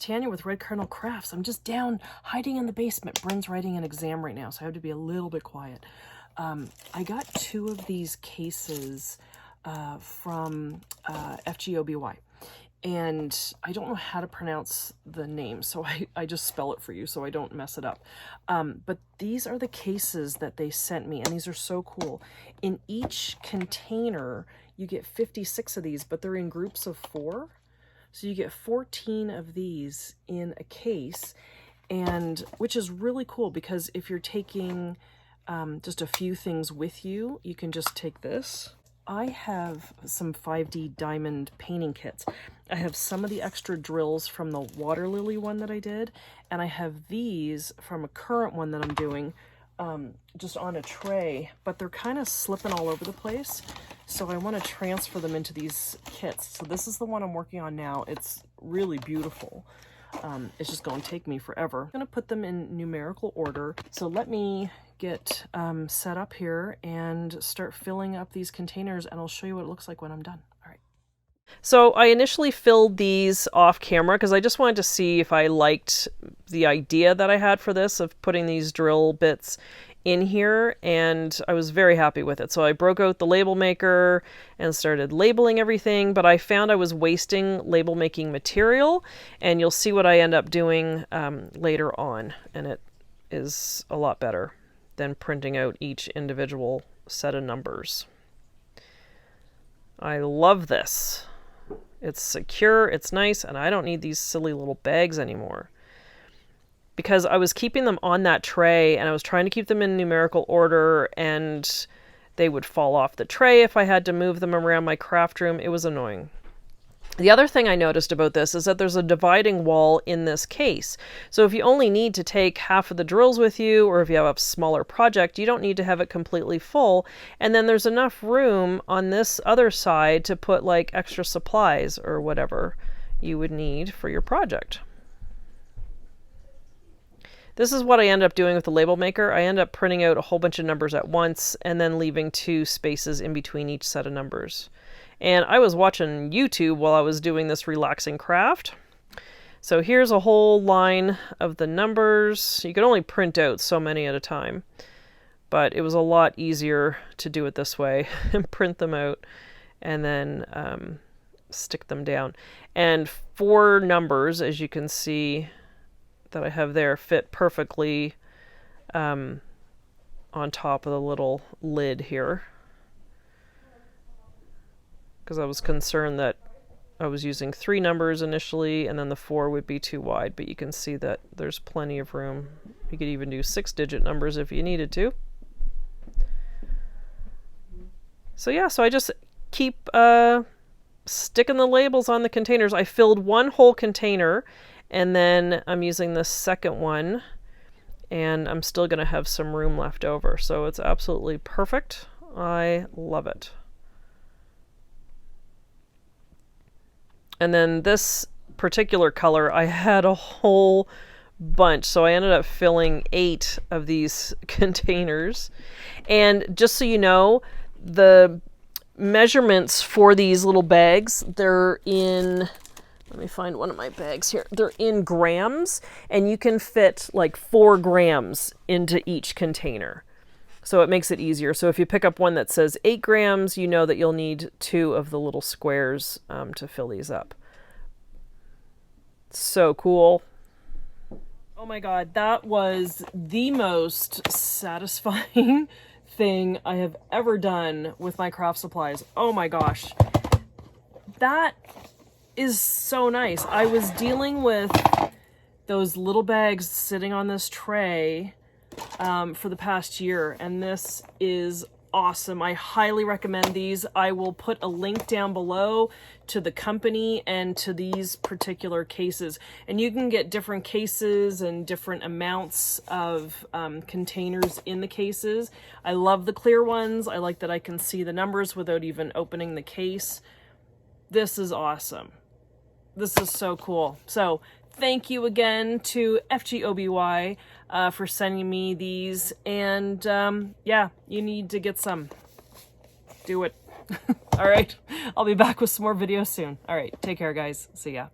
Tanya with Red Cardinal Crafts. I'm just down hiding in the basement. Bryn's writing an exam right now, so I have to be a little bit quiet. I got 2 of these cases from FGOBY. And I don't know how to pronounce the name, so I just spell it for you so I don't mess it up. But these are the cases that they sent me, and these are so cool. In each container, you get 56 of these, but they're in groups of 4. So you get 14 of these in a case, and which is really cool because if you're taking just a few things with you, you can just take this. I have some 5D diamond painting kits. I have some of the extra drills from the water lily one that I did, and I have these from a current one that I'm doing just on a tray, but they're kind of slipping all over the place, so I want to transfer them into these kits. So this is the one I'm working on now. It's really beautiful. It's just going to take me forever. I'm going to put them in numerical order. So let me get set up here and start filling up these containers, and I'll show you what it looks like when I'm done. All right. So I initially filled these off camera because I just wanted to see if I liked the idea that I had for this of putting these drill bits in here, and I was very happy with it. So I broke out the label maker and started labeling everything, but I found I was wasting label making material, and you'll see what I end up doing later on, and it is a lot better than printing out each individual set of numbers. I love this. It's secure, it's nice, and I don't need these silly little bags anymore. Because I was keeping them on that tray, and I was trying to keep them in numerical order, and they would fall off the tray if I had to move them around my craft room. It was annoying. The other thing I noticed about this is that there's a dividing wall in this case. So if you only need to take half of the drills with you, or if you have a smaller project, you don't need to have it completely full. And then there's enough room on this other side to put like extra supplies or whatever you would need for your project. This is what I end up doing with the label maker. I end up printing out a whole bunch of numbers at once and then leaving 2 spaces in between each set of numbers. And I was watching YouTube while I was doing this relaxing craft. So here's a whole line of the numbers. You can only print out so many at a time, but it was a lot easier to do it this way and print them out and then stick them down. And 4 numbers, as you can see, that I have there fit perfectly on top of the little lid here, because I was concerned that I was using 3 numbers initially and then the 4 would be too wide, but you can see that there's plenty of room. You could even do 6-digit numbers if you needed to. So yeah, so I just keep sticking the labels on the containers. I filled 1 whole container, and then I'm using the second one, and I'm still going to have some room left over. So it's absolutely perfect. I love it. And then this particular color, I had a whole bunch. So I ended up filling 8 of these containers. And just so you know, the measurements for these little bags, they're in... Let me find one of my bags here. They're in grams, and you can fit like 4 grams into each container. So it makes it easier. So if you pick up one that says 8 grams, you know that you'll need 2 of the little squares to fill these up. So cool. Oh my God, that was the most satisfying thing I have ever done with my craft supplies. Oh my gosh. That is so nice. I was dealing with those little bags sitting on this tray for the past year, and this is awesome. I highly recommend these. I will put a link down below to the company and to these particular cases, and you can get different cases and different amounts of containers in the cases. I love the clear ones. I like that I can see the numbers without even opening the case. This is awesome. This is so cool. So thank you again to FGOBY for sending me these. And yeah, you need to get some. Do it. All right. I'll be back with some more videos soon. All right. Take care, guys. See ya.